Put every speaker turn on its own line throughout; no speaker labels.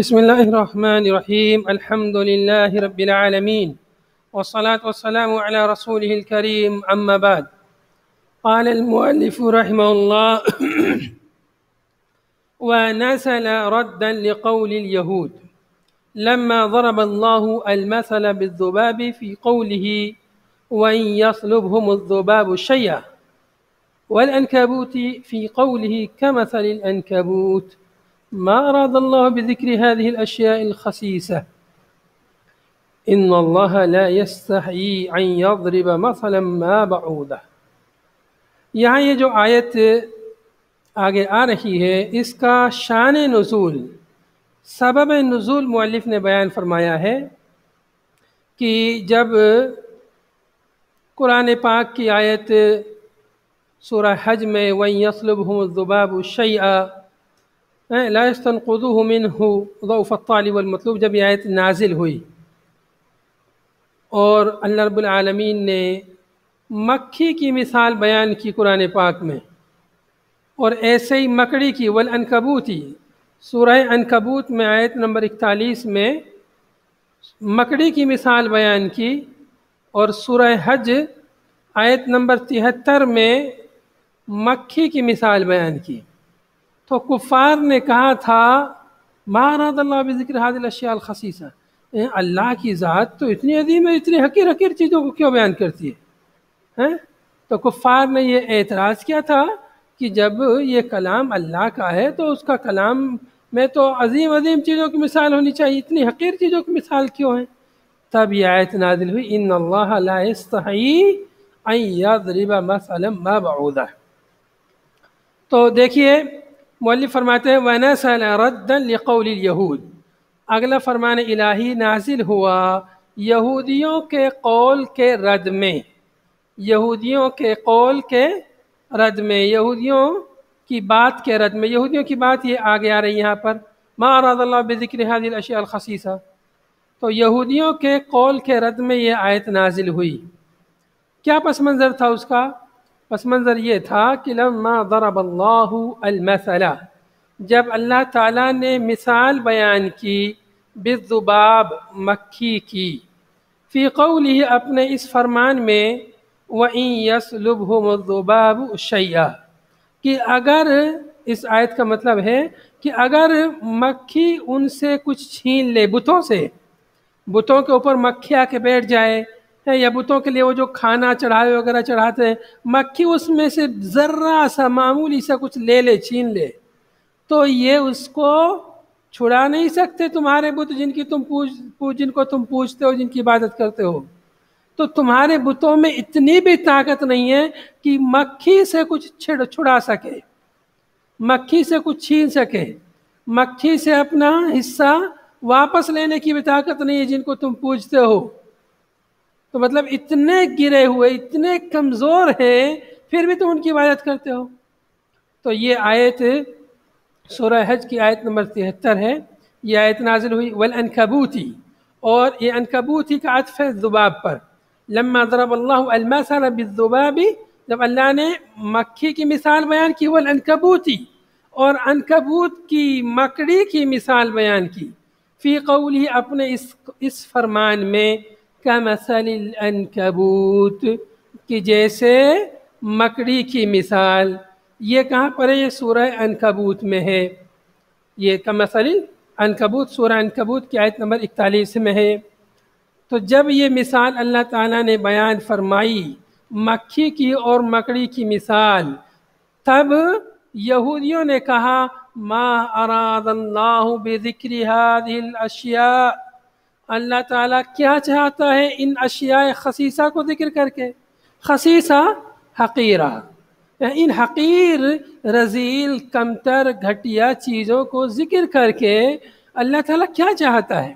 بسم الله الرحمن الرحيم. الحمد لله رب العالمين والصلاة والسلام على رسوله الكريم. أما بعد، قال المؤلف رحمه الله ونزل ردا لقول اليهود لما ضرب الله المثل بالذباب في قوله وإن يطلبهم الذباب شيئا، والعنكبوت في قوله كمثل العنكبوت، ما أراد الله بذكر هذه الأشياء الخسيسة إن الله لا يستحيي أن يضرب مثلا ما بعوضة۔ یہاں یہ جو آیت آگے آ رہی ہے اس کا شان نزول، سبب نزول مؤلف نے بیان فرمایا ہے کہ جب قرآن پاک کی آیت سورہ حج میں وَإِن يَطْلُبْهُمُ الذُّبَابُ شَيْئًا لا يستنقذوه منه ضعف الطالب والمطلوب، جب یہ آیت نازل ہوئی اور اللہ رب العالمین نے مکھی کی مثال بیان کی قرآن پاک میں، اور ایسے ہی مکڑی کی والعنکبوتی، سورہ عنکبوت میں آیت نمبر 41 میں مکڑی کی مثال بیان کی، اور سورہ حج آیت نمبر 73 میں مکھی کی مثال بیان کی۔ تو کفار نے کہا تھا ما اراد اللہ بذکر هذه الاشیاء الخسیسہ، اللہ کی ذات تو اتنی عظیم ہے، اتنی حقیر حقیر چیزوں کو کیوں بیان کرتی ہے؟ تو کفار نے یہ اعتراض کیا تھا کہ جب یہ کلام اللہ کا ہے تو اس کا کلام میں تو عظیم عظیم چیزوں کی مثال ہونی چاہیے، اتنی حقیر چیزوں کی مثال کیوں ہے؟ تب یہ آیت نازل ہوئی ان اللہ لا یستحیی ان یضرب مثلا ما بعوضہ۔ تو دیکھیے مؤلف فرماتے ہیں وَنَزَلَ رَدًّا لِقَوْلِ الْيَهُودِ، اگلا فرمان الہی نازل ہوا یہودیوں کے قول کے رد میں، یہودیوں کے قول کے رد میں، یہودیوں کی بات کے رد میں۔ یہودیوں کی بات یہ آگے آ رہی ہے یہاں پر ما اراد اللہ بذکر هذه الاشیاء الخسیسہ، تو یہودیوں کے قول کے رد میں یہ آیت نازل ہوئی۔ کیا پس منظر تھا اس کا؟ پس منظر یہ تھا کہ لما ضرب اللہ المثل، جب اللہ تعالیٰ نے مثال بیان کی بالذباب، مکھی کی، فی قولہ، اپنے اس فرمان میں وَإِن يَسْلُبْهُمُ الذُّبَابُ شَيْئًا، کہ اگر، اس آیت کا مطلب ہے کہ اگر مکھی ان سے کچھ چھین لے، بتوں سے، بتوں کے اوپر مکھی آ کے بیٹھ جائے، یا بتوں کے لیے وہ جو کھانا چڑھائے وغیرہ چڑھاتے ہیں، مکھی اس میں سے ذرہ سا معمولی سا کچھ لے لے، چھین لے، تو یہ اس کو چھڑا نہیں سکتے تمہارے بت جن کو تم پوجتے ہو، جن کی عبادت کرتے ہو۔ تو تمہارے بتوں میں اتنی بھی طاقت نہیں ہے کہ مکھی سے کچھ چھڑا سکے، مکھی سے کچھ چھین سکے، مکھی سے اپنا حصہ واپس لینے کی بھی طاقت نہیں ہے جن کو تم پوجتے ہو۔ تو مطلب اتنے گرے ہوئے، اتنے کمزور ہیں، پھر بھی تم ان کی عبادت کرتے ہو۔ تو یہ آیت سورہ حج کی آیت نمبر 73 ہے، یہ آیت نازل ہوئی والعنکبوتی، اور یہ عنکبوتی کا عطف ہے ذباب پر۔ لما ضرب اللہ المثل بالذباب، جب اللہ نے مکھی کی مثال بیان کی، والعنکبوتی، اور عنکبوت کی، مکڑی کی مثال بیان کی، فی قولہ، اپنے اس فرمان میں، کمثل العنکبوت، کہ جیسے مکڑی کی مثال۔ یہ کہاں پر ہے؟ یہ سورہ عنکبوت میں ہے، یہ کمثل العنکبوت سورہ عنکبوت کی آیت نمبر 41 میں ہے۔ تو جب یہ مثال اللہ تعالیٰ نے بیان فرمائی مکھی کی اور مکڑی کی مثال، تب یہودیوں نے کہا ما اراد اللہ بذکر هذه الاشیاء، اللہ تعالیٰ کیا چاہتا ہے ان اشیاء خسیسہ کو ذکر کر کے؟ خسیسہ حقیرہ، ان حقیر، رذیل، کمتر، گھٹیا چیزوں کو ذکر کر کے اللہ تعالیٰ کیا چاہتا ہے؟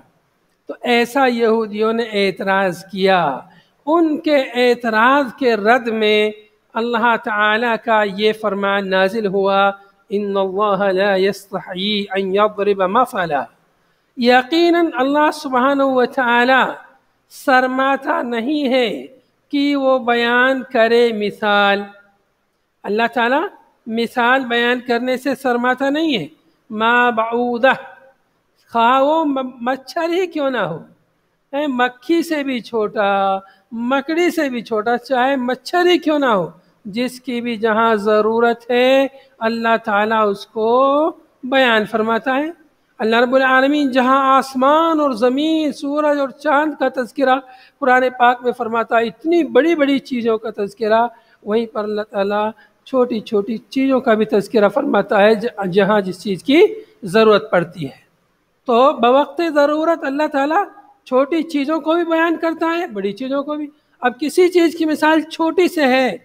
تو ایسا یہودیوں نے اعتراض کیا۔ ان کے اعتراض کے رد میں اللہ تعالیٰ کا یہ فرمان نازل ہوا ان اللہ لا یستحیی ان یضرب مثلا، یقیناً اللہ سبحانہ و تعالی شرماتا نہیں ہے کہ وہ بیان کرے مثال۔ اللہ تعالیٰ مثال بیان کرنے سے شرماتا نہیں ہے۔ ما بعودہ، خواہ وہ مچھر ہی کیوں نہ ہو، مکھی سے بھی چھوٹا، مکڑی سے بھی چھوٹا، چاہے مچھر ہی کیوں نہ ہو، جس کی بھی جہاں ضرورت ہے اللہ تعالیٰ اس کو بیان فرماتا ہے۔ اللہ رب العالمین جہاں آسمان اور زمین، سورج اور چاند کا تذکرہ قرآن پاک میں فرماتا ہے، اتنی بڑی بڑی چیزوں کا تذکرہ، وہیں پر اللہ تعالیٰ چھوٹی چھوٹی چیزوں کا بھی تذکرہ فرماتا ہے جہاں جس چیز کی ضرورت پڑتی ہے۔ تو بوقت ضرورت اللہ تعالیٰ چھوٹی چیزوں کو بھی بیان کرتا ہے، بڑی چیزوں کو بھی۔ اب کسی چیز کی مثال چھوٹی سے ہے،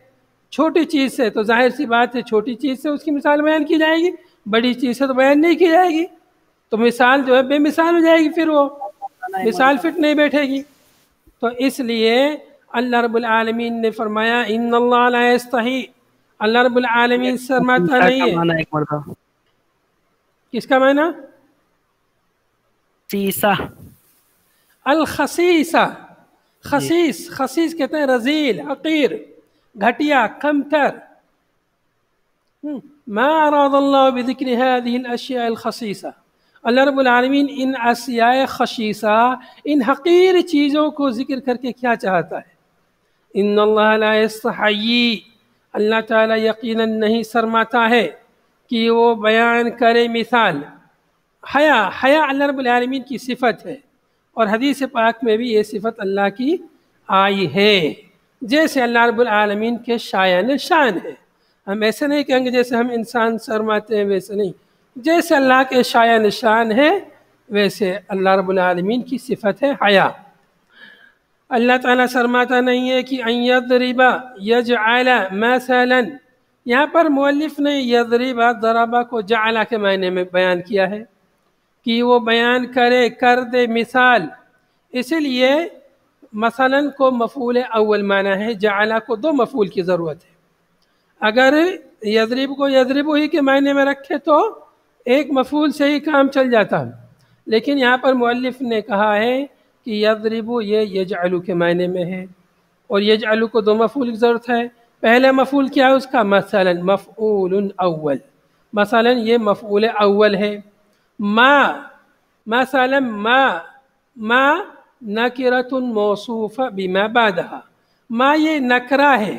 چھوٹی چیز سے، تو ظاہر سی بات ہے چھوٹی چیز سے اس کی مثال بیان کی جائے گی، بڑی چیز سے تو بیان نہیں کی جائے گی، تو مثال جو ہے بے مثال ہو جائے گی، پھر وہ مثال فٹ نہیں بیٹھے گی۔ تو اس لیے اللہ رب العالمین نے فرمایا ان اللہ لا یستحی، اللہ رب العالمین شرماتا نہیں ہے۔ کس کا معنی؟
سیسا،
الخسیسہ، خسیس، خسیس کہتے ہیں رذیل، حقیر، گھٹیا، کمتر۔ ما اراد اللہ بذکر هذه الاشیاء الخسیسہ، اللہ رب العالمین ان اشیاء خسیسہ، ان حقیر چیزوں کو ذکر کر کے کیا چاہتا ہے؟ ان اللہ لا یستحیی، اللہ تعالیٰ یقیناً نہیں شرماتا ہے کہ وہ بیان کرے مثال۔ حیا اللہ رب العالمین کی صفت ہے، اور حدیث پاک میں بھی یہ صفت اللہ کی آئی ہے، جیسے اللہ رب العالمین کے شایان شان ہے۔ ہم ایسے نہیں کہیں گے جیسے ہم انسان شرماتے ہیں، ویسے نہیں، جیسے اللہ کے شایان شان ہے ویسے اللہ رب العالمین کی صفت ہے حیا۔ اللہ تعالیٰ شرماتا نہیں ہے کہ ان یضرب یجعل مثلا، یہاں پر مؤلف نے یضرب ضربہ کو جعل کے معنی میں بیان کیا ہے کہ وہ بیان کرے، کر دے مثال، اسی لیے مثلا کو مفعول اول معنی ہے، جعل کو دو مفعول کی ضرورت ہے۔ اگر یضرب کو یضرب ہی کے معنی میں رکھے تو ایک مفعول سے ہی کام چل جاتا ہے، لیکن یہاں پر مؤلف نے کہا ہے کہ یضرب یہ یجعل کے معنی میں ہے، اور یجعل کو دو مفعول کی ضرورت ہے۔ پہلا مفعول کیا ہے اس کا؟ مثلا، مفعول اول، مثلا یہ مفعول اول ہے۔ ما، مثلا ما نکرۃ موصوفہ بما بعدها، ما یہ نکرہ ہے،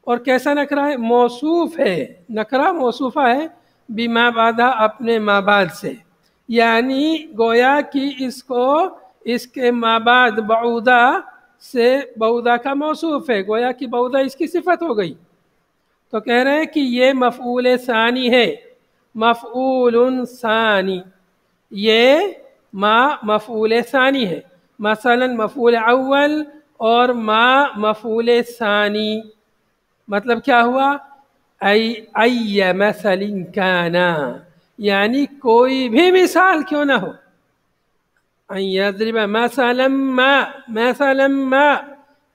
اور کیسا نکرہ ہے؟ موصوف ہے، نکرہ موصوفہ ہے بما بعدها، اپنے ما بعد سے، یعنی گویا کہ اس کو اس کے ما بعد بعودہ سے بعودہ کا موصوف ہے، گویا کہ بعودہ اس کی صفت ہو گئی، تو کہہ رہے ہیں کہ یہ مفعول ثانی ہے، مفعول ثانی، یہ ما مفعول ثانی ہے، مثلا مفعول اول اور ما مفعول ثانی۔ مطلب کیا ہوا؟ ای مثل کانا، یعنی کوئی بھی مثال کیوں نہ ہو، ان یضرب مثلا ما، مثلا ما،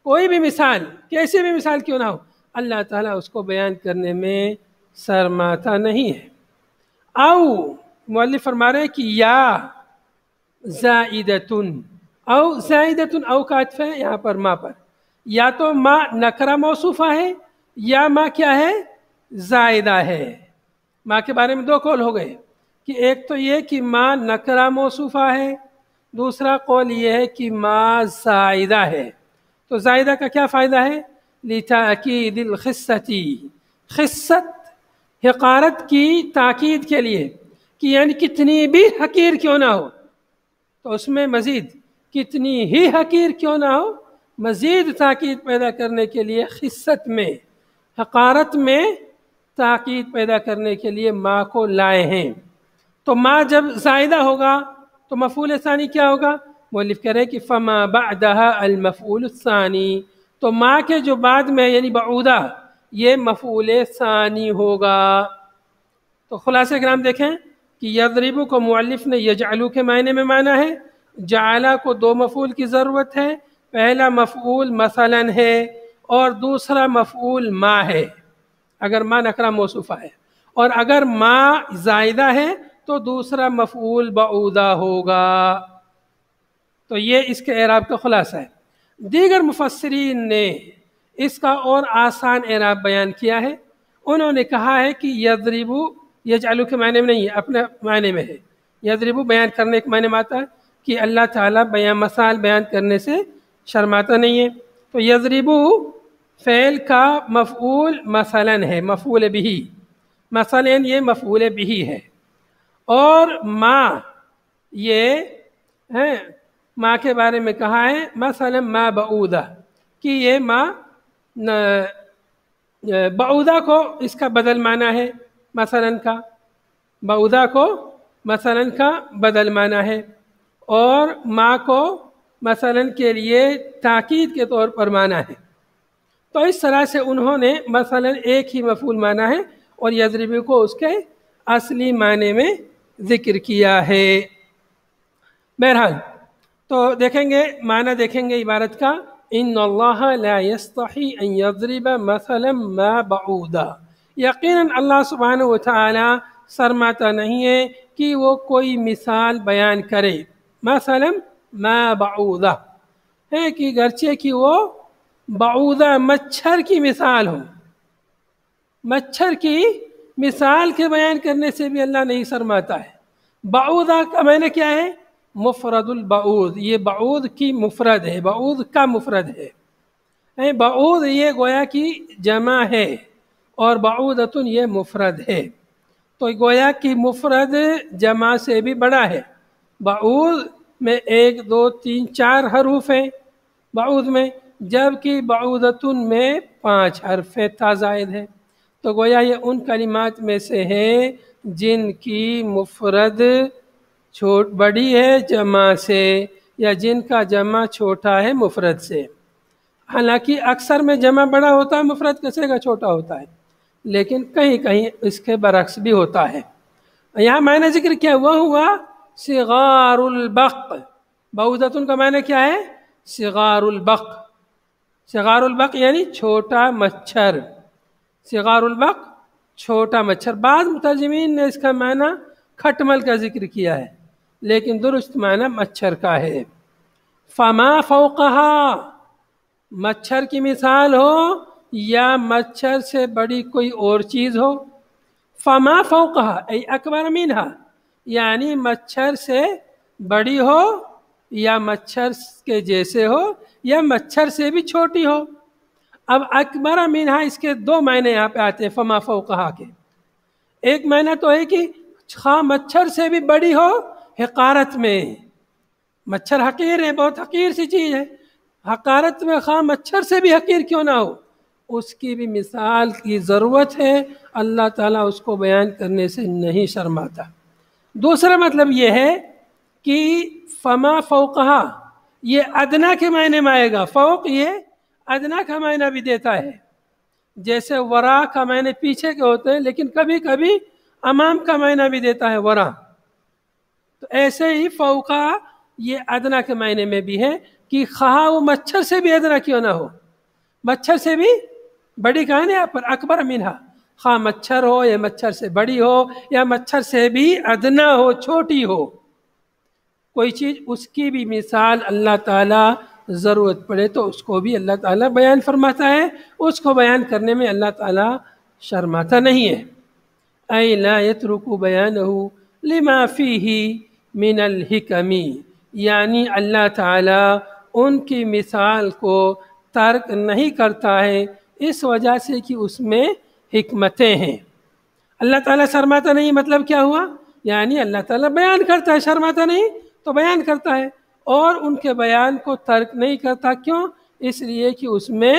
کوئی بھی مثال، کیسی بھی مثال کیوں نہ ہو، اللہ تعالیٰ اس کو بیان کرنے میں شرماتا نہیں ہے۔ او، مؤلف فرما رہے ہیں کہ یا زائدتن، او زائدتن، او کا عطف ہے یہاں پر ما پر، یا تو ما نکرہ موصوفہ ہے، یا ما کیا ہے؟ زائدہ ہے۔ ما کے بارے میں دو قول ہو گئے، کہ ایک تو یہ کہ ما نکرہ موصوفہ ہے، دوسرا قول یہ ہے کہ ما زائدہ ہے۔ تو زائدہ کا کیا فائدہ ہے؟ لتاکید الخصۃ، خصت حقارت کی تاکید کے لیے، کہ یعنی کتنی بھی حقیر کیوں نہ ہو، تو اس میں مزید کتنی ہی حقیر کیوں نہ ہو، مزید تاکید پیدا کرنے کے لیے خصت میں، حقارت میں تاکید پیدا کرنے کے لیے ما کو لائے ہیں۔ تو ما جب زائدہ ہوگا تو مفعول ثانی کیا ہوگا؟ مؤلف کہہ رہے ہیں کہ فما بعدها المفعول الثانی، تو ما کے جو بعد میں یعنی بعودہ، یہ مفعول ثانی ہوگا۔ تو خلاصہ کرام دیکھیں کہ یضرب کو مؤلف نے یجعلو کے معنی میں مانا ہے، جعلہ کو دو مفعول کی ضرورت ہے، پہلا مفعول مثلا ہے اور دوسرا مفعول ما ہے، اگر ما نکرہ موصوفہ ہے، اور اگر ما زائدہ ہے تو دوسرا مفعول بعودہ ہوگا۔ تو یہ اس کے اعراب کا خلاصہ ہے۔ دیگر مفسرین نے اس کا اور آسان اعراب بیان کیا ہے، انہوں نے کہا ہے کہ یضرب یجعلو کے معنی میں نہیں ہے، اپنے معنی میں ہے، یضربو بیان کرنے کے معنی میں آتا ہے کہ اللہ تعالیٰ مثال بیان کرنے سے شرماتا نہیں ہے. تو یضربو فعل کا مفعول مثلاً ہے، مفعول بھی، مثلاً یہ مفعول بھی ہے. اور ما یہ ہے، ماں کے بارے میں کہا ہے مثلا ما بعودہ، کہ یہ ماں بعودہ کو اس کا بدل معنی ہے مثلا کا، بعودہ کو مثلا کا بدل معنی ہے، اور ماں کو مثلا کے لیے تاکید کے طور پر معنی ہے. تو اس طرح سے انہوں نے مثلا ایک ہی مفعول مانا ہے اور یضربو کو اس کے اصلی معنی میں ذکر کیا ہے. بہرحال تو دیکھیں گے معنی، دیکھیں گے عبارت کا، ان اللہ لا یستحی ان یضرب مثلا ما بعودا، یقیناً اللہ سبحانہ و تعالی شرماتا نہیں ہے کہ وہ کوئی مثال بیان کرے، مثلا ما بعودا ہے کہ گرچہ کہ وہ بعوضہ مچھر کی مثال ہو، مچھر کی مثال کے بیان کرنے سے بھی اللہ نہیں شرماتا ہے. بعوضہ کا معنی کیا ہے؟ مفرد البعوض، یہ بعوض کی مفرد ہے، بعوض کا مفرد ہے. بعوض یہ گویا کی جمع ہے اور بعوضۃ یہ مفرد ہے، تو گویا کی مفرد جمع سے بھی بڑا ہے. بعوض میں 1 2 3 4 حروف ہیں بعوض میں، جبکہ بعوضۃ میں 5 حرف تا زائد ہے. تو گویا یہ ان کلمات میں سے ہے جن کی مفرد بڑی ہے جمع سے، یا جن کا جمع چھوٹا ہے مفرد سے. حالانکہ اکثر میں جمع بڑا ہوتا ہے، مفرد کثرے کا چھوٹا ہوتا ہے، لیکن کہیں کہیں اس کے برعکس بھی ہوتا ہے. یہاں میں نے ذکر کیا وہ ہوا صغار البق، بعوضۃ کا معنی کیا ہے؟ صغار البق. صغار البق یعنی چھوٹا مچھر، صغار البق چھوٹا مچھر. بعض مترجمین نے اس کا معنی کھٹمل کا ذکر کیا ہے، لیکن درست معنی مچھر کا ہے. فما فوقہا، مچھر کی مثال ہو یا مچھر سے بڑی کوئی اور چیز ہو. فما فوقہا ای اکبر منہا، یعنی مچھر سے بڑی ہو یا مچھر کے جیسے ہو یا مچھر سے بھی چھوٹی ہو. اب اکبر منہا اس کے 2 معنی یہاں پہ آتے ہیں فما فوقہا کے. ایک معنی تو ہے کہ خواہ مچھر سے بھی بڑی ہو حقارت میں، مچھر حقیر ہے، بہت حقیر سی چیز ہے، حقارت میں خواہ مچھر سے بھی حقیر کیوں نہ ہو، اس کی بھی مثال کی ضرورت ہے. اللہ تعالیٰ اس کو بیان کرنے سے نہیں شرماتا. دوسرا مطلب یہ ہے کہ فما فوقہا یہ ادنا کے معنی میں آئے گا. فوق یہ ادنا کا معنی بھی دیتا ہے، جیسے ورا کا معنی پیچھے کے ہوتے ہیں، لیکن کبھی کبھی امام کا معنی بھی دیتا ہے ورا. تو ایسے ہی فوقہ یہ ادنا کے معنی میں بھی ہے کہ خواہ وہ مچھر سے بھی ادنا کیوں نہ ہو، مچھر سے بھی بڑی کہانی یہاں پر اکبر منہا، خواہ مچھر ہو یا مچھر سے بڑی ہو یا مچھر سے بھی ادنا ہو، چھوٹی ہو کوئی چیز، اس کی بھی مثال اللہ تعالیٰ ضرورت پڑے تو اس کو بھی اللہ تعالیٰ بیان فرماتا ہے. اس کو بیان کرنے میں اللہ تعالیٰ شرماتا نہیں ہے. اَيْ لَا يَتْرُكُ بَيَانَهُ لِمَا فِيهِ مِنَ الْحِكَمِ، یعنی اللہ تعالیٰ ان کی مثال کو ترک نہیں کرتا ہے اس وجہ سے کہ اس میں حکمتیں ہیں. اللہ تعالیٰ شرماتا نہیں مطلب کیا ہوا؟ یعنی اللہ تعالیٰ بیان کرتا ہے، شرماتا نہیں تو بیان کرتا ہے، اور ان کے بیان کو ترک نہیں کرتا. کیوں؟ اس لیے کہ اس میں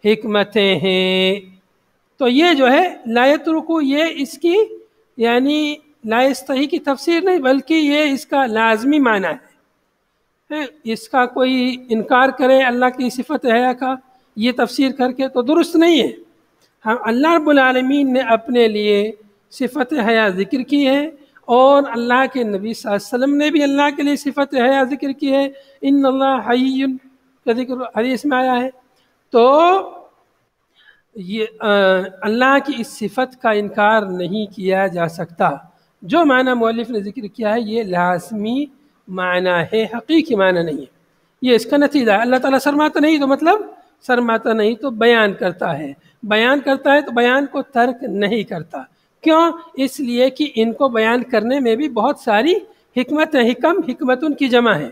حکمتیں ہیں. تو یہ جو ہے لا یترکو، یہ اس کی یعنی لا یستحی کی تفسیر نہیں، بلکہ یہ اس کا لازمی معنی ہے. اس کا کوئی انکار کرے اللہ کی صفت حیا کا یہ تفسیر کر کے تو درست نہیں ہے. ہاں اللہ رب العالمین نے اپنے لیے صفت حیا ذکر کی ہے، اور اللہ کے نبی صلی اللہ علیہ وسلم نے بھی اللہ کے لیے صفت حیا ذکر کی ہے. ان اللہ حی کا ذکر حدیث میں آیا ہے. تو یہ اللہ کی اس صفت کا انکار نہیں کیا جا سکتا. جو معنی مؤلف نے ذکر کیا ہے یہ لازمی معنی ہے، حقیقی معنی نہیں ہے. یہ اس کا نتیجہ ہے. اللہ تعالیٰ شرماتا نہیں تو مطلب شرماتا نہیں تو بیان کرتا ہے، بیان کرتا ہے تو بیان کو ترک نہیں کرتا. کیوں؟ اس لیے کہ ان کو بیان کرنے میں بھی بہت ساری حکمت حکمتن کی جمع ہے،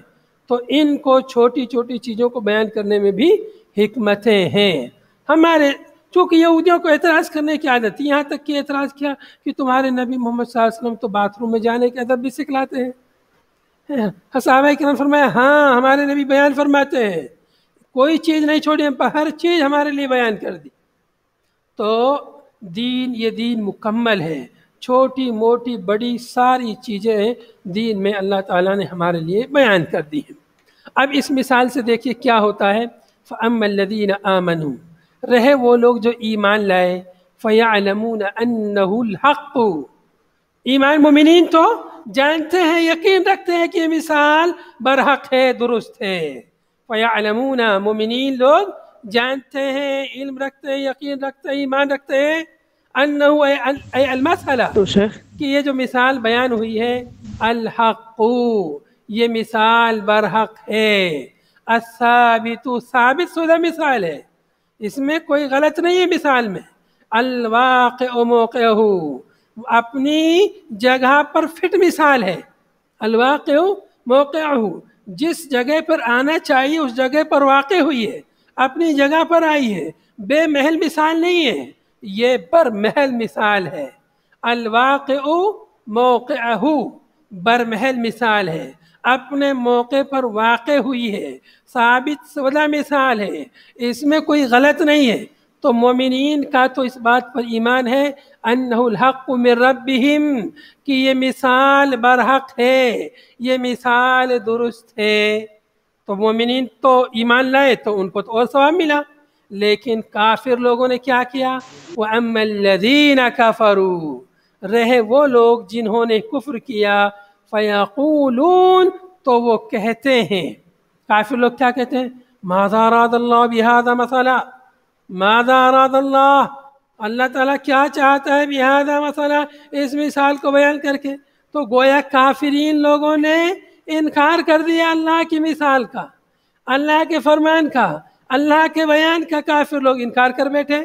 تو ان کو چھوٹی چھوٹی چیزوں کو بیان کرنے میں بھی حکمتیں ہیں۔ ہمارے چونکہ یہودیوں کو اعتراض کرنے کی عادت تھی، یہاں تک کہ اعتراض کیا کہ تمہارے نبی محمد صلی اللہ علیہ وسلم تو باتھ روم میں جانے کے ادب بھی سکھلاتے ہیں۔ صحابہ کرام فرمایا ہاں ہمارے نبی بیان فرماتے ہیں، کوئی چیز نہیں چھوڑی، ہم پر ہر چیز ہمارے لیے بیان کر دی۔ تو دین، یہ دین مکمل ہے، چھوٹی موٹی بڑی ساری چیزیں دین میں اللہ تعالیٰ نے ہمارے لیے بیان کر دی ہیں۔ اب اس مثال سے دیکھیے کیا ہوتا ہے۔ فَأَمَّا الَّذِينَ آمَنُوا، رہے وہ لوگ جو ایمان لائے، فَيَعْلَمُونَ أَنَّهُ الْحَقُّ، ایمان مومنین تو جانتے ہیں، یقین رکھتے ہیں کہ یہ مثال برحق ہے، درست ہے۔ فَيَعْلَمُونَ، مومنین لوگ جانتے ہیں، علم رکھتے ہیں، یقین رکھتے ہیں، ایمان رکھتے ہیں، انہو اے المسئلہ، کہ یہ جو مثال بیان ہوئی ہے، الحق، یہ مثال برحق ہے، الثابت، ثابت شدہ مثال ہے، اس میں کوئی غلط نہیں ہے مثال میں، الواقع موقعہ، اپنی جگہ پر فٹ مثال ہے، الواقع موقعہ، جس جگہ پر آنا چاہیے اس جگہ پر واقع ہوئی ہے، اپنی جگہ پر آئی ہے، بے محل مثال نہیں ہے، یہ بر محل مثال ہے، الواقع موقعہ، بر محل مثال ہے، اپنے موقع پر واقع ہوئی ہے، ثابت شدہ مثال ہے، اس میں کوئی غلط نہیں ہے۔ تو مومنین کا تو اس بات پر ایمان ہے انہ الحق من ربہم، کہ یہ مثال برحق ہے، یہ مثال درست ہے۔ تو مومنین تو ایمان لائے تو ان کو تو اور ثواب ملا، لیکن کافر لوگوں نے کیا کیا؟ وَأَمَّا الَّذِينَ كَفَرُوا، رہے وہ لوگ جنہوں نے کفر کیا، فَيَقُولُونَ، تو وہ کہتے ہیں، کافر لوگ کیا کہتے ہیں؟ ماذا اراد اللہ بہذا مثلا، ماذا اراد اللہ، اللہ تعالیٰ کیا چاہتا ہے بہذا مثلا، اس مثال کو بیان کر کے۔ تو گویا کافرین لوگوں نے انکار کر دیا اللہ کی مثال کا، اللہ کے فرمان کا، اللہ کے بیان کا، کافر لوگ انکار کر بیٹھے،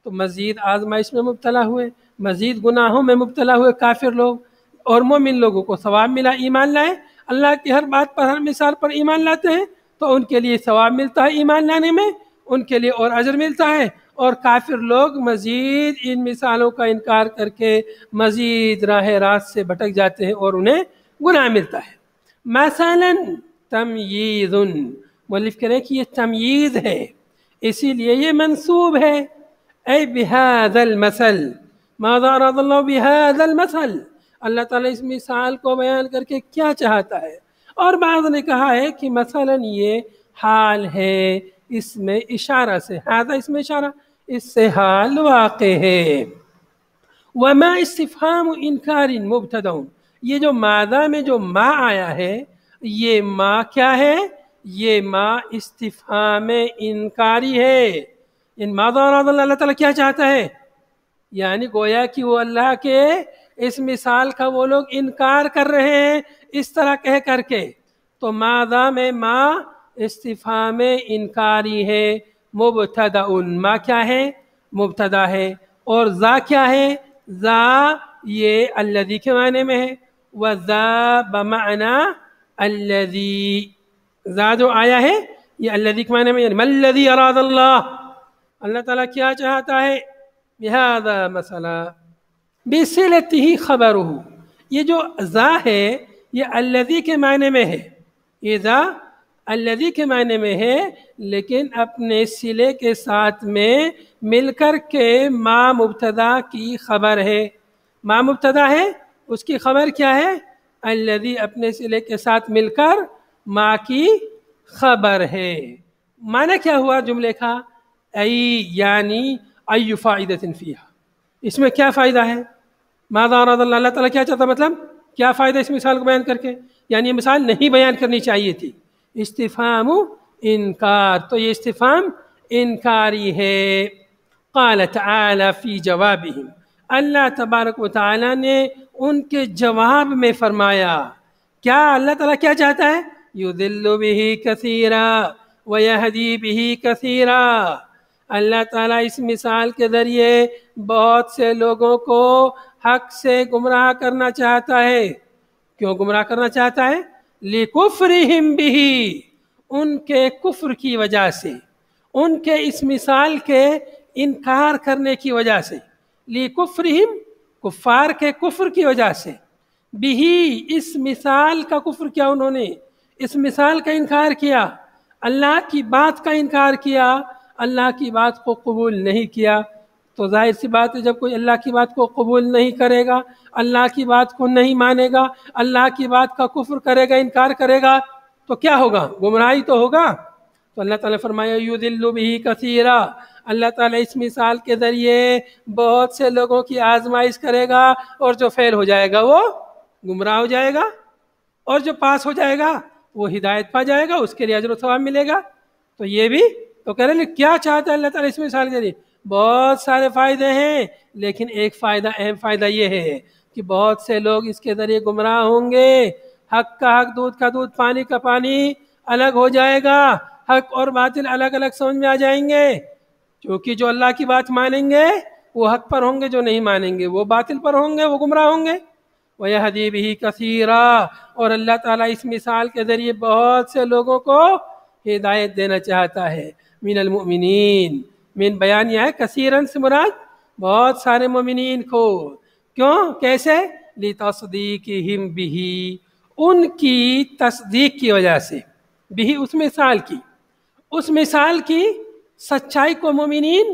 تو مزید آزمائش میں مبتلا ہوئے، مزید گناہوں میں مبتلا ہوئے کافر لوگ، اور مومن لوگوں کو ثواب ملا، ایمان لائے، اللہ کی ہر بات پر، ہر مثال پر ایمان لاتے ہیں تو ان کے لیے ثواب ملتا ہے ایمان لانے میں، ان کے لیے اور اجر ملتا ہے، اور کافر لوگ مزید ان مثالوں کا انکار کر کے مزید راہ راست سے بھٹک جاتے ہیں اور انہیں گناہ ملتا ہے۔ مثلا تمییز، مؤلف کہہ رہے ہیں کہ یہ تمییز ہے، اسی لیے یہ منصوب ہے، اے بہذا المثل، ماذا اراد اللہ بہذا المثل، اللہ تعالیٰ اس مثال کو بیان کر کے کیا چاہتا ہے۔ اور بعض نے کہا ہے کہ مثلا یہ حال ہے، اس میں اشارہ سے، ہذا اس میں اشارہ، اس سے حال واقع ہے۔ وما استفہام انکار مبتدع، یہ جو ماذا میں جو ما آیا ہے، یہ ما کیا ہے؟ یہ ما استفہام انکاری ہے۔ ان ماذا اراد اللہ، اللہ تعالیٰ کیا چاہتا ہے، یعنی گویا کہ وہ اللہ کے اس مثال کا وہ لوگ انکار کر رہے ہیں اس طرح کہہ کر کے، تو ماذا میں ما استفہام انکاری ہے، مبتدع، ما کیا ہے؟ مبتدا ہے، اور ذا کیا ہے؟ ذا یہ الذی کے معنی میں ہے، وذا بمعنی الذی، ذا جو آیا ہے یہ الذی کے معنی میں، یعنی ما الذی اراد اللہ، اللہ تعالیٰ کیا چاہتا ہے، بہذا مثلا بصلتہ خبرہ، یہ جو ذا ہے یہ الذی کے معنی میں ہے، یہ ذا الذی کے معنی میں ہے، لیکن اپنے صلے کے ساتھ میں مل کر کے ما مبتدا کی خبر ہے، ما مبتدا ہے، اس کی خبر کیا ہے؟ الذی، اپنے صلے کے ساتھ مل کر ما کی خبر ہے۔ معنی کیا ہوا جملے کا؟ ای یعنی ای فائدۃ فیہا، اس میں کیا فائدہ ہے؟ ماذا اراد اللہ، اللہ تعالیٰ کیا چاہتا، مطلب کیا فائدہ اس مثال کو بیان کر کے؟ یعنی یہ مثال نہیں بیان کرنی چاہیے تھی، استفہام انکار، تو یہ استفہام انکاری ہے۔ قال تعالی فی جوابہم، اللہ تبارک و تعالی نے ان کے جواب میں فرمایا، کیا اللہ تعالیٰ کیا چاہتا ہے؟ یضل بہ کثیرا ویہدی بہ کثیرا، اللہ تعالیٰ اس مثال کے ذریعے بہت سے لوگوں کو حق سے گمراہ کرنا چاہتا ہے، کیوں گمراہ کرنا چاہتا ہے؟ لِكُفْرِهِمْ بِهِ، ان کے کفر کی وجہ سے، ان کے اس مثال کے انکار کرنے کی وجہ سے، لِكُفْرِهِمْ، کفار کے کفر کی وجہ سے، بِهِ، اس مثال کا کفر کیا انہوں نے، اس مثال کا انکار کیا، اللہ کی بات کا انکار کیا، اللہ کی بات کو قبول نہیں کیا۔ تو ظاہر سی بات ہے جب کوئی اللہ کی بات کو قبول نہیں کرے گا، اللہ کی بات کو نہیں مانے گا، اللہ کی بات کا کفر کرے گا، انکار کرے گا، تو کیا ہوگا؟ گمراہی تو ہوگا۔ تو اللہ تعالیٰ فرمایا یضل بہ کثیرا، اللہ تعالیٰ اس مثال کے ذریعے بہت سے لوگوں کی آزمائش کرے گا، اور جو فیل ہو جائے گا وہ گمراہ ہو جائے گا، اور جو پاس ہو جائے گا وہ ہدایت پا جائے گا، اس کے لیے اجر و ثواب ملے گا۔ تو یہ بھی تو کہہ رہے ہیں کیا چاہتا ہے اللہ تعالیٰ اس مثال کے ذریعے؟ بہت سارے فائدے ہیں، لیکن ایک فائدہ، اہم فائدہ یہ ہے کہ بہت سے لوگ اس کے ذریعے گمراہ ہوں گے، حق کا حق، دودھ کا دودھ، پانی کا پانی الگ ہو جائے گا، حق اور باطل الگ الگ سمجھ میں آ جائیں گے، کیونکہ جو اللہ کی بات مانیں گے وہ حق پر ہوں گے، جو نہیں مانیں گے وہ باطل پر ہوں گے، وہ گمراہ ہوں گے۔ وَيَهْدِي بِهِ كَثِيرًا، اور اللہ تعالیٰ اس مثال کے ذریعے بہت سے لوگوں کو ہدایت دینا چاہتا ہے۔ من المؤمنین، من بیان یہ ہے کثیرن سے مراد بہت سارے مومنین کو، کیوں؟ کیسے؟ لِتَصْدِيقِهِمْ بِهِ، ان کی تصدیق کی وجہ سے، بھی اس مثال کی، اس مثال کی سچائی کو مومنین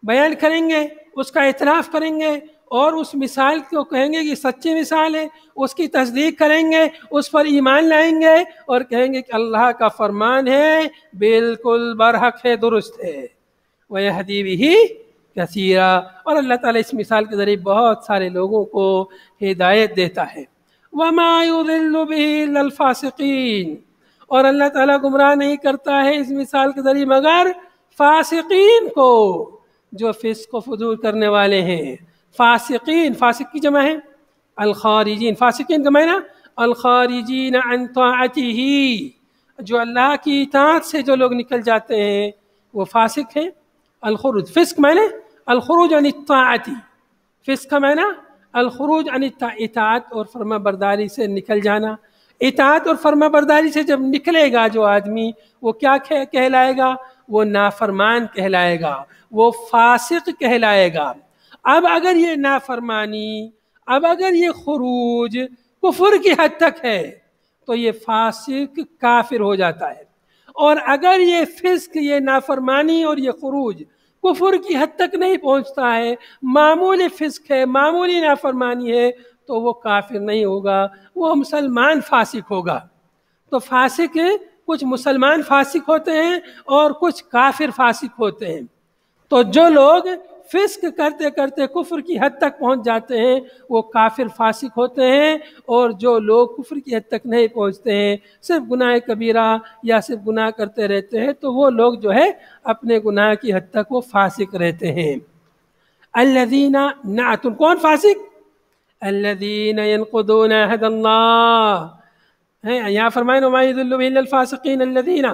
بیان کریں گے، اس کا اعتراف کریں گے، اور اس مثال کو کہیں گے کہ سچی مثال ہے، اس کی تصدیق کریں گے، اس پر ایمان لائیں گے، اور کہیں گے کہ اللہ کا فرمان ہے، بالکل برحق ہے، درست ہے۔ وَيَهْدِي بِهِ كَثِيرًا، اور اللہ تعالیٰ اس مثال کے ذریعے بہت سارے لوگوں کو ہدایت دیتا ہے۔ وَمَا يُضِلُّ بِهِ إِلَّا الْفَاسِقِينَ، اور اللہ تعالیٰ گمراہ نہیں کرتا ہے اس مثال کے ذریعے مگر فاسقین کو، جو فسق و فجور کرنے والے ہیں۔ فاسقین، فاسق کی جمع ہے الخارجین، فاسقین کا معنی الخارجین عن طاعتہ، جو اللہ کی اطاعت سے جو لوگ نکل جاتے ہیں وہ فاسق ہیں۔ الخروج، فسق معنی الخروج عن الطاعت، فسق کا معنی الخروج عن اطاعت اور فرما برداری سے نکل جانا۔ اطاعت اور فرما برداری سے جب نکلے گا جو آدمی، وہ کیا کہلائے گا؟ وہ نافرمان کہلائے گا، وہ فاسق کہلائے گا۔ اب اگر یہ نافرمانی، اب اگر یہ خروج کفر کی حد تک ہے تو یہ فاسق کافر ہو جاتا ہے، اور اگر یہ فسق، یہ نافرمانی اور یہ خروج کفر کی حد تک نہیں پہنچتا ہے، معمولی فسق ہے، معمولی نافرمانی ہے، تو وہ کافر نہیں ہوگا، وہ مسلمان فاسق ہوگا۔ تو فاسق، کچھ مسلمان فاسق ہوتے ہیں اور کچھ کافر فاسق ہوتے ہیں۔ تو جو لوگ فسق کرتے کرتے کفر کی حد تک پہنچ جاتے ہیں وہ کافر فاسق ہوتے ہیں، اور جو لوگ کفر کی حد تک نہیں پہنچتے ہیں، صرف گناہ کبیرہ یا صرف گناہ کرتے رہتے ہیں، تو وہ لوگ جو ہے اپنے گناہ کی حد تک وہ فاسق رہتے ہیں۔ الذین نعت، کون فاسق؟ الذین ينقضون عہد اللہ، یہاں فرمائے وما یضل بہ الا الفاسقین الذین،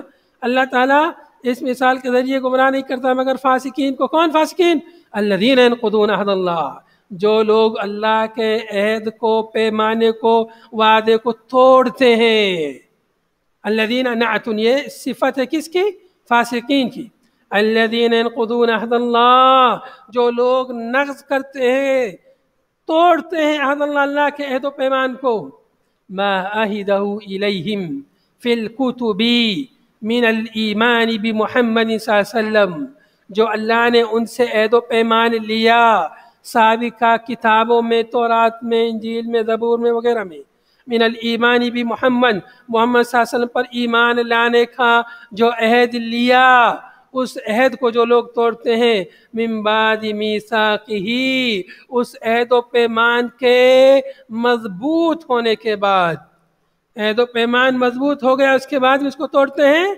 اللہ تعالیٰ اس مثال کے ذریعے گمراہ نہیں کرتا مگر فاسقین کو۔ کون فاسقین؟ الذین ينقضون عہد اللہ، جو لوگ اللہ کے عہد کو، پیمانے کو، وعدے کو توڑتے ہیں۔ الذین نعت، یہ صفت ہے کس کی؟ فاسقین کی۔ الذین ينقضون عہد اللہ، جو لوگ نقض کرتے ہیں، توڑتے ہیں عہد اللہ، اللہ کے عہد و پیمان کو۔ ما عہدہ الیہم فی الکتب من الایمان بمحمد صلی اللہ علیہ وسلم، جو اللہ نے ان سے عہد و پیمان لیا سابقہ کتابوں میں، تورات میں، انجیل میں، زبور میں وغیرہ میں، من الایمان بمحمد، محمد صلی اللہ علیہ وسلم پر ایمان لانے کا جو عہد لیا، اس عہد کو جو لوگ توڑتے ہیں، من بعد میثاقہ، اس عہد و پیمان کے مضبوط ہونے کے بعد، عہد و پیمان مضبوط ہو گیا اس کے بعد بھی اس کو توڑتے ہیں،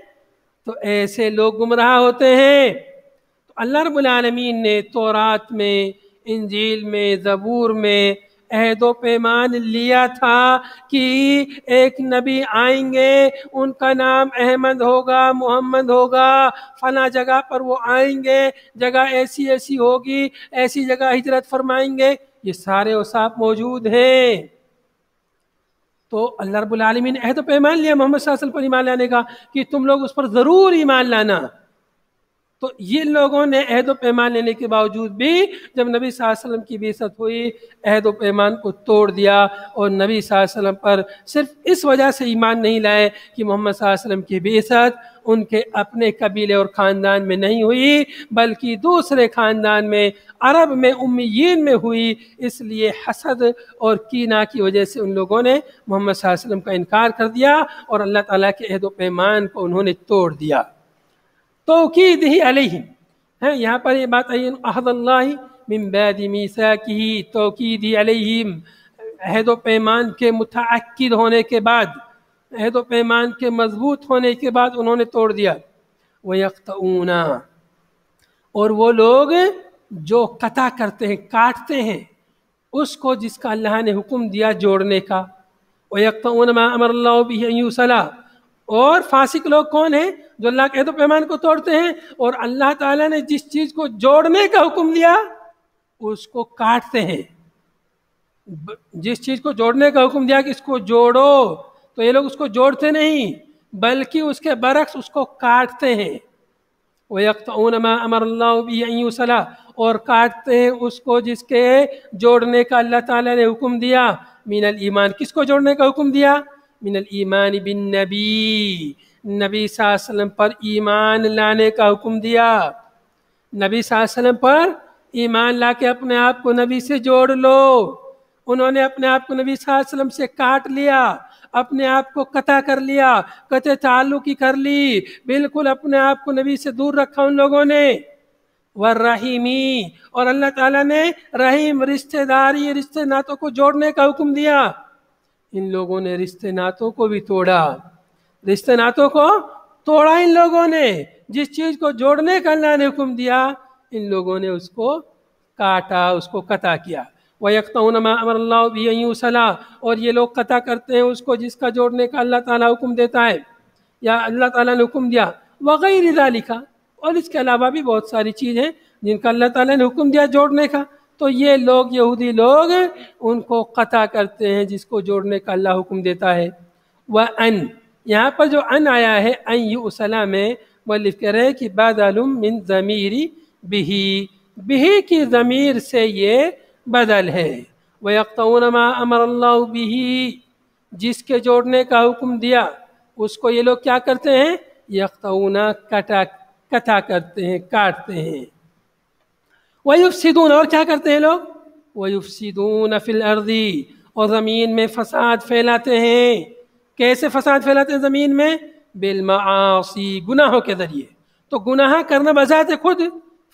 تو ایسے لوگ گمراہ ہوتے ہیں۔ تو اللہ رب العالمین نے تورات میں، انجیل میں، زبور میں عہد و پیمان لیا تھا کہ ایک نبی آئیں گے، ان کا نام احمد ہوگا، محمد ہوگا، فلاں جگہ پر وہ آئیں گے، جگہ ایسی ایسی ہوگی، ایسی جگہ ہجرت فرمائیں گے، یہ سارے اوصاف موجود ہیں۔ تو اللہ رب العالمین نے عہد و پیمان لیا محمد صلی اللہ علیہ وسلم پر ایمان لانے کا کہ تم لوگ اس پر ضرور ایمان لانا. تو یہ لوگوں نے عہد و پیمان لینے کے باوجود بھی جب نبی صلی اللہ علیہ وسلم کی بعثت ہوئی عہد و پیمان کو توڑ دیا اور نبی صلی اللہ علیہ وسلم پر صرف اس وجہ سے ایمان نہیں لائے کہ محمد صلی اللہ علیہ وسلم کی بعثت ان کے اپنے قبیلے اور خاندان میں نہیں ہوئی بلکہ دوسرے خاندان میں عرب میں امیین میں ہوئی. اس لیے حسد اور کینہ کی وجہ سے ان لوگوں نے محمد صلی اللہ علیہ وسلم کا انکار کر دیا اور اللہ تعالیٰ کے عہد و پیمان کو انہوں نے توڑ دیا. توکید ہی علیہم ہے یہاں پر یہ بات آئی عہد اللہ من بعد میثاقہ توکید ہی علیہم عہد و پیمان کے متعاقد ہونے کے بعد عہد و پیمان کے مضبوط ہونے کے بعد انہوں نے توڑ دیا. وَيَقْطَعُونَ اور وہ لوگ جو قطع کرتے ہیں کاٹتے ہیں اس کو جس کا اللہ نے حکم دیا جوڑنے کا. وَيَقْطَعُونَ مَا أَمَرَ اللَّهُ بِهِ أَن يُوصَلَ اور فاسق لوگ کون ہیں جو اللہ کے عہد و پیمان کو توڑتے ہیں اور اللہ تعالیٰ نے جس چیز کو جوڑنے کا حکم دیا اس کو کاٹتے ہیں. جس چیز کو جوڑنے کا حکم دیا کہ اس کو جوڑو تو یہ لوگ اس کو جوڑتے نہیں بلکہ اس کے برعکس اس کو کاٹتے ہیں. وَيَقْطَعُونَ مَا أَمَرَ اللَّهُ بِهِ أَن يُوصَلَ اور کاٹتے ہیں اس کو جس کے جوڑنے کا اللہ تعالیٰ نے حکم دیا. من الایمان کس کو جوڑنے کا حکم دیا؟ من الایمان بالنبی نبی صلی اللہ علیہ وسلم پر ایمان لانے کا حکم دیا. نبی صلی اللہ علیہ وسلم پر ایمان لا کے اپنے آپ کو نبی سے جوڑ لو. انہوں نے اپنے آپ کو نبی صلی اللہ علیہ وسلم سے کاٹ لیا اپنے آپ کو قطع کر لیا قطع تعلق ہی کر لی بالکل اپنے آپ کو نبی سے دور رکھا ان لوگوں نے. والرحیمی اور اللہ تعالیٰ نے رحیم رشتہ داری رشتہ ناتوں کو جوڑنے کا حکم دیا. ان لوگوں نے رشتہ ناتوں کو بھی توڑا رشتہ ناتوں کو توڑا ان لوگوں نے جس چیز کو جوڑنے کا اللہ نے حکم دیا ان لوگوں نے اس کو کاٹا اس کو قطع کیا. وَيَقْطَعُونَ مَا أَمَرَ اللَّهُ بِهِ أَن يُوصَلَ اور یہ لوگ قطع کرتے ہیں اس کو جس کا جوڑنے کا اللہ تعالیٰ حکم دیتا ہے یا اللہ تعالیٰ نے حکم دیا. وغیر ذالک اور اس کے علاوہ بھی بہت ساری چیزیں جن کا اللہ تعالیٰ نے حکم دیا جوڑنے کا تو یہ لوگ یہودی لوگ ان کو قطع کرتے ہیں جس کو جوڑنے کا اللہ حکم دیتا ہے. وَأَن یہاں پر جو ان آیا ہے ان یؤصل میں مؤلف کہہ رہے ہیں کہ بدل من ضمیر بھی کی ضمیر سے یہ بدل ہے. وَيَقْطَعُونَ مَا أَمَرَ اللَّهُ بِهِ جس کے جوڑنے کا حکم دیا اس کو یہ لوگ کیا کرتے ہیں یقطعون قطع کرتے ہیں کاٹتے ہیں. وَيُفْسِدُونَ اور کیا کرتے ہیں لوگ وَيُفْسِدُونَ فِي الْأَرْضِ اور زمین میں فساد پھیلاتے ہیں. کیسے فساد پھیلاتے ہیں زمین میں؟ بالمعاصی گناہوں کے ذریعے. تو گناہ کرنا بذات خود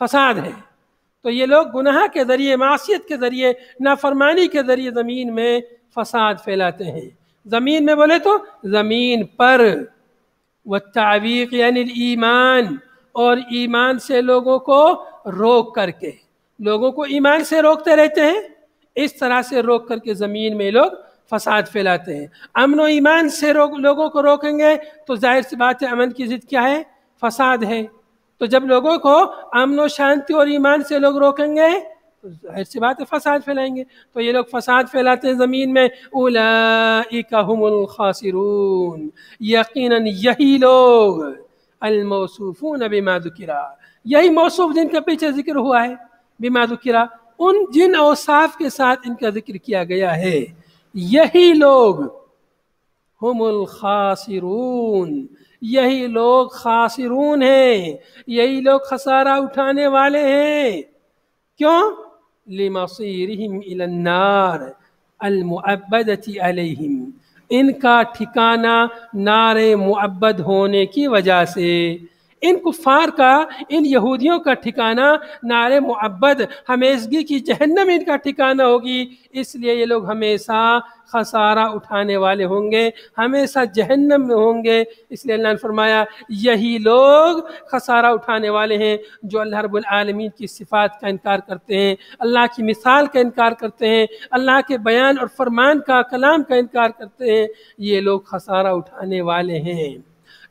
فساد ہے تو یہ لوگ گناہ کے ذریعے معصیت کے ذریعے نافرمانی کے ذریعے زمین میں فساد پھیلاتے ہیں. زمین میں بولے تو زمین پر. والتعویق یعنی ایمان اور ایمان سے لوگوں کو روک کر کے لوگوں کو ایمان سے روکتے رہتے ہیں اس طرح سے روک کر کے زمین میں لوگ فساد پھیلاتے ہیں. امن و ایمان سے لوگوں کو روکیں گے تو ظاہر سی بات ہے امن کی ضد کیا ہے فساد ہے. تو جب لوگوں کو امن و شانتی اور ایمان سے لوگ روکیں گے تو ظاہر سی بات ہے فساد پھیلائیں گے. تو یہ لوگ فساد پھیلاتے ہیں زمین میں. اولئک هم الخاسرون یقیناً یہی لوگ الموصوفون بما ذکر یہی موصوف جن کے پیچھے ذکر ہوا ہے بما ذکر ان جن اوصاف کے ساتھ ان کا ذکر کیا گیا ہے یہی لوگ ہم الخاسرون یہی لوگ خاسرون ہیں یہی لوگ خسارہ اٹھانے والے ہیں. کیوں؟ لمصیرہم الی النار المؤبدۃ علیہم ان کا ٹھکانہ نار مؤبد ہونے کی وجہ سے. ان کفار کا ان یہودیوں کا ٹھکانہ نار مؤبد ہمیشگی کی جہنم ان کا ٹھکانہ ہوگی. اس لیے یہ لوگ ہمیشہ خسارہ اٹھانے والے ہوں گے ہمیشہ جہنم میں ہوں گے. اس لیے اللہ نے فرمایا یہی لوگ خسارہ اٹھانے والے ہیں جو اللہ رب العالمین کی صفات کا انکار کرتے ہیں اللہ کی مثال کا انکار کرتے ہیں اللہ کے بیان اور فرمان کا کلام کا انکار کرتے ہیں. یہ لوگ خسارہ اٹھانے والے ہیں.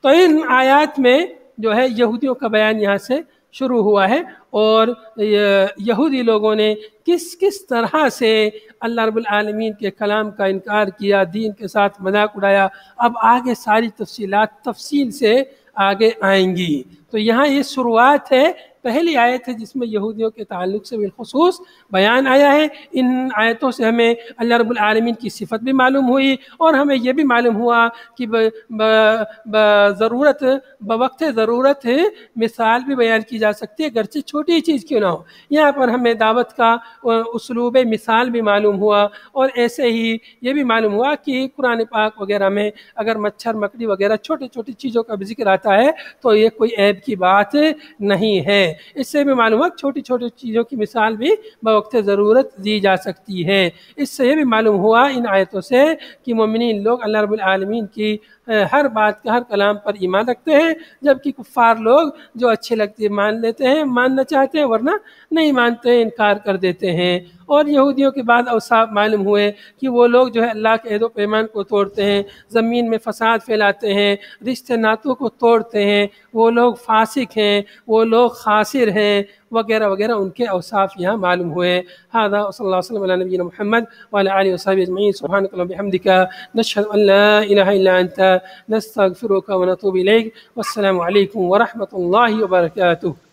تو ان آیات میں جو ہے یہودیوں کا بیان یہاں سے شروع ہوا ہے، اور یہودی لوگوں نے کس طرح سے اللہ رب العالمین کے کلام کا انکار کیا، دین کے ساتھ مذاق اڑایا، اب آگے ساری تفصیلات تفصیل سے آگے آئیں گی۔ تو یہاں یہ شروعات ہے، پہلی آیت ہے جس میں یہودیوں کے تعلق سے بالخصوص بیان آیا ہے۔ ان آیتوں سے ہمیں اللہ رب العالمین کی صفت بھی معلوم ہوئی، اور ہمیں یہ بھی معلوم ہوا کہ بوقت ضرورت مثال بھی بیان کی جا سکتی ہے، گرچہ چھوٹی چیز کیوں نہ ہو۔ یہاں پر ہمیں دعوت کا اسلوب مثال بھی معلوم ہوا، اور ایسے ہی یہ بھی معلوم ہوا کہ قرآن پاک وغیرہ میں اگر مچھر مکڑی وغیرہ چھوٹی چھوٹی چیزوں کا بھی ذکر آتا ہے تو یہ کوئی عیب کی بات نہیں ہے۔ اس سے بھی معلوم ہوا کہ چھوٹی چھوٹی چیزوں کی مثال بھی بوقت ضرورت دی جا سکتی ہے۔ اس سے یہ بھی معلوم ہوا ان آیتوں سے کہ مومنین لوگ اللہ رب العالمین کی ہر بات کا، ہر کلام پر ایمان رکھتے ہیں، جبکہ کفار لوگ جو اچھے لگتے ہیں مان لیتے ہیں، ماننا چاہتے ہیں، ورنہ نہیں مانتے، انکار کر دیتے ہیں۔ اور یہودیوں کے بعد اوصاف معلوم ہوئے کہ وہ لوگ جو ہے اللہ کے عہد و پیمان کو توڑتے ہیں، زمین میں فساد پھیلاتے ہیں، رشتے ناتوں کو توڑتے ہیں، وہ لوگ فاسق ہیں، وہ لوگ خاسر ہیں، وغیرہ وغیرہ ان کے اوصاف یہاں معلوم ہوئے۔ هذا وصلی اللہ وسلم علی نبینا محمد وعلی آلہ وصحبہ اجمعین۔ سبحانک اللہم وبحمدک، نشہد ان لا الہ الا انت، نستغفرک ونتوب الیک۔ والسلام علیکم ورحمۃ اللہ وبرکاتہ۔